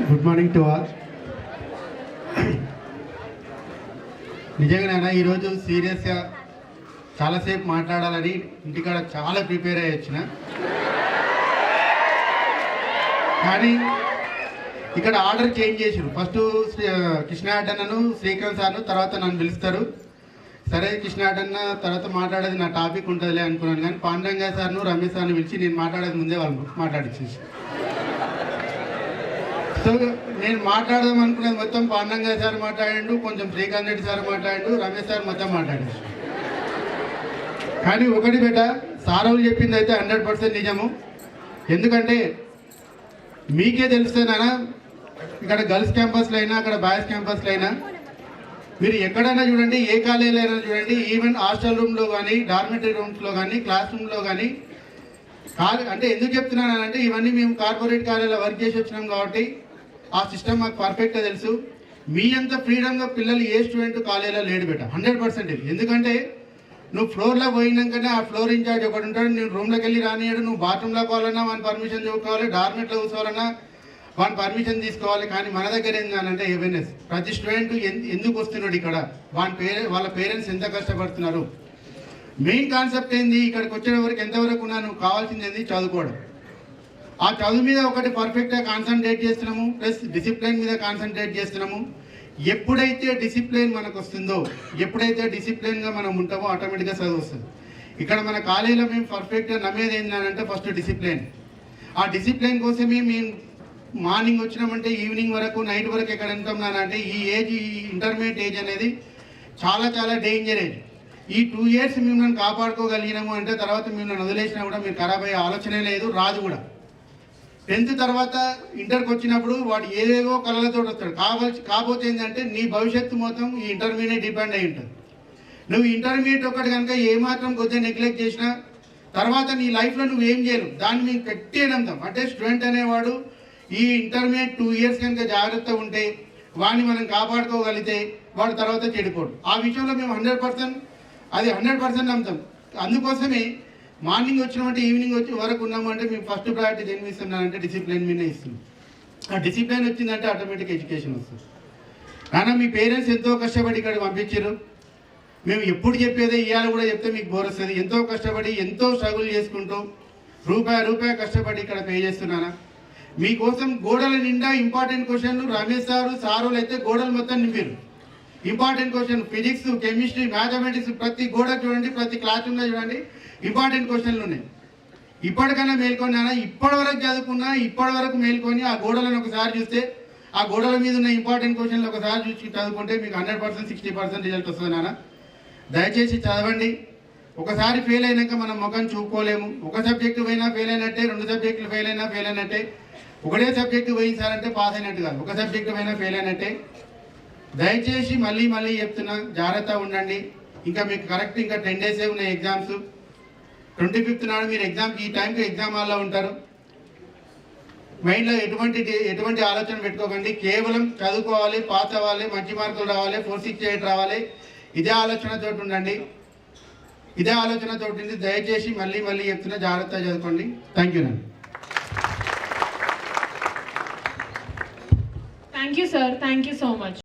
Good morning to all. నిజంగానైనా ఈరోజు సీరియస్గా చాలాసేపు మాట్లాడాలని ఇంటికాడ చాలా ప్రిపేర్ అయ్యి వచ్చిన, కానీ ఇక్కడ ఆర్డర్ చేంజ్ చేసారు. ఫస్ట్ కృష్ణాటన్నను శ్రీకాంత్ సార్ను తర్వాత నన్ను పిలుస్తారు. సరే కృష్ణాటన్న తర్వాత మాట్లాడేది నా టాపిక్ ఉంటుందిలే అనుకున్నాను, కానీ పాండురంగ సార్ను రమేష్ సార్ను పిలిచి నేను మాట్లాడేది ముందే వాళ్ళు మాట్లాడించేసి, సో నేను మాట్లాడదాం అనుకునేది మొత్తం పాండురంగ సార్ మాట్లాడిండు, కొంచెం శ్రీకాంత్ రెడ్డి సార్ మాట్లాడిండు, రమేష్ సార్ మొత్తం మాట్లాడారు. కానీ ఒకటి బెట, సారవులు చెప్పింది అయితే 100% నిజము. ఎందుకంటే మీకే తెలుస్తానా, ఇక్కడ గర్ల్స్ క్యాంపస్లో అయినా అక్కడ బాయ్స్ క్యాంపస్లో అయినా మీరు ఎక్కడైనా చూడండి, ఏ కాలేజీలో అయినా చూడండి, ఈవెన్ హాస్టల్ రూమ్లో కానీ డార్మెటరీ రూమ్స్లో కానీ క్లాస్ రూమ్లో కానీ అంటే ఎందుకు చెప్తున్నానంటే ఇవన్నీ మేము కార్పొరేట్ కాలేజీలో వర్క్ చేసి వచ్చినాం కాబట్టి ఆ సిస్టమ్ మాకు పర్ఫెక్ట్గా తెలుసు. మీ అంత ఫ్రీడమ్గా పిల్లలు ఏ స్టూడెంట్ కాలేజీలో లేడు బెట 100%. ఎందుకంటే నువ్వు ఫ్లోర్లో పోయినాకనే ఆ ఫ్లోర్ ఇన్ఛార్జ్ ఒకటి ఉంటాడు, నేను రూమ్లోకి వెళ్ళి రానియాడు, నువ్వు బాత్రూంలో పోవాలన్నా వాని పర్మిషన్ చూసుకోవాలి, డార్మెట్లో కూర్చోవాలన్నా వాని పర్మిషన్ తీసుకోవాలి. కానీ మన దగ్గర ఏంటంటే అవేర్నెస్, ప్రతి స్టూడెంట్ ఎందుకు వస్తున్నాడు ఇక్కడ, వాళ్ళ పేరెంట్స్ ఎంత కష్టపడుతున్నారు, మెయిన్ కాన్సెప్ట్ ఏంది, ఇక్కడికి వచ్చే వరకు ఎంతవరకు ఉన్నా నువ్వు కావాల్సింది ఏంది చదువుకోవడం. ఆ చదువు మీద ఒకటి పర్ఫెక్ట్గా కాన్సన్ట్రేట్ చేస్తున్నాము, ప్లస్ డిసిప్లిన్ మీద కాన్సన్ట్రేట్ చేస్తున్నాము. ఎప్పుడైతే డిసిప్లిన్ మనకు వస్తుందో, ఎప్పుడైతే డిసిప్లిన్గా మనం ఉంటామో ఆటోమేటిక్గా చదువు వస్తుంది. ఇక్కడ మన కాలేజీలో మేము పర్ఫెక్ట్గా నమ్మేది ఏంటంటే ఫస్ట్ డిసిప్లిన్. ఆ డిసిప్లిన్ కోసమే మేము మార్నింగ్ వచ్చినామంటే ఈవినింగ్ వరకు నైట్ వరకు ఎక్కడ వెళ్తామనంటే ఈ ఏజ్, ఈ ఇంటర్మీడియట్ ఏజ్ అనేది చాలా చాలా డేంజర్ ఏజ్. ఈ 2 years మిమ్మల్ని కాపాడుకోగలిగినాము అంటే తర్వాత మిమ్మల్ని వదిలేసినా కూడా మీరు ఖరాబ్ అయ్యే ఆలోచనే లేదు, రాదు కూడా. 10th తర్వాత ఇంటర్కి వచ్చినప్పుడు వాడు ఏదేవో కళలతో వస్తాడు. కాకపోతే ఏంటంటే నీ భవిష్యత్తు మొత్తం ఈ ఇంటర్మీడియట్ డిపెండ్ అయి ఉంటుంది. నువ్వు ఇంటర్మీడియట్ ఒకటి కనుక ఏమాత్రం కొద్దిగా నెగ్లెక్ట్ చేసినా తర్వాత నీ లైఫ్లో నువ్వు ఏం చేయరు. దాన్ని మేము గట్టి నమ్ముతాం. అంటే స్టూడెంట్ అనేవాడు ఈ ఇంటర్మీడియట్ 2 years కనుక జాగ్రత్త ఉంటే వాడిని మనం కాపాడుకోగలిగితే వాడు తర్వాత చెడిపోడు. ఆ విషయంలో మేము 100% నమ్ముతాం. అందుకోసమే మార్నింగ్ వచ్చినామంటే ఈవినింగ్ వచ్చి వరకు ఉన్నాము అంటే మేము ఫస్ట్ ప్రయారిటీ దేని ఇస్తున్నానంటే డిసిప్లిన్ మీదే ఇస్తున్నాం. ఆ డిసిప్లిన్ వచ్చిందంటే ఆటోమేటిక్ ఎడ్యుకేషన్ వస్తుంది. కానీ మీ పేరెంట్స్ ఎంతో కష్టపడి ఇక్కడ పంపించారు. మేము ఎప్పుడు చెప్పేదే ఇవాళ కూడా చెప్తే మీకు బోర్ వస్తుంది. ఎంతో కష్టపడి ఎంతో స్ట్రగుల్ చేసుకుంటూ రూపాయి కష్టపడి ఇక్కడ పే చేస్తున్నానా. మీకోసం గోడల నిండా ఇంపార్టెంట్ క్వశ్చన్లు రమేష్ సారులు అయితే గోడలు మొత్తం నింపారు. Important question physics, chemistry, mathematics ప్రతి గోడ చూడండి, ప్రతి క్లాస్ రూమ్లో చూడండి, ఇంపార్టెంట్ క్వశ్చన్లు ఉన్నాయి. ఇప్పటికైనా మేల్కొన్నానా, ఇప్పటివరకు చదువుకున్నా, ఇప్పటివరకు మేల్కొని ఆ గోడలను ఒకసారి చూస్తే ఆ గోడల మీద ఉన్న ఇంపార్టెంట్ క్వశ్చన్లు ఒకసారి చూసి చదువుకుంటే మీకు 100% 60% రిజల్ట్ వస్తుంది నాన్న. దయచేసి చదవండి. ఒకసారి ఫెయిల్ అయినాక మనం ముఖం చూపుకోలేము. ఒక సబ్జెక్టు పోయినా ఫెయిల్ అయినట్టే, 2 సబ్జెక్టులు ఫెయిల్ అయినట్టే, ఒకటే సబ్జెక్టు పోయించారంటే పాస్ అయినట్టు కాదు, ఒక సబ్జెక్టు పోయినా ఫెయిల్ అయినట్టే. దయచేసి మళ్ళీ చెప్తున్నా, జాగ్రత్తగా ఉండండి. ఇంకా మీకు కరెక్ట్ ఇంకా 10 days ఉన్నాయి ఎగ్జామ్స్. 25th నాడు మీరు ఎగ్జామ్కి ఈ టైంకి ఎగ్జామ్ హాల్లో ఉంటారు. మైండ్లో ఎటువంటి ఆలోచన పెట్టుకోకండి. కేవలం చదువుకోవాలి, పాస్ అవ్వాలి, మంచి మార్కులు రావాలి, 468 రావాలి, ఇదే ఆలోచనతో ఉండండి. ఇదే ఆలోచనతో ఉంటుంది. దయచేసి మళ్ళీ చెప్తున్నా, జాగ్రత్తగా చదువుకోండి. Thank you. Thank you, sir. Thank you so much.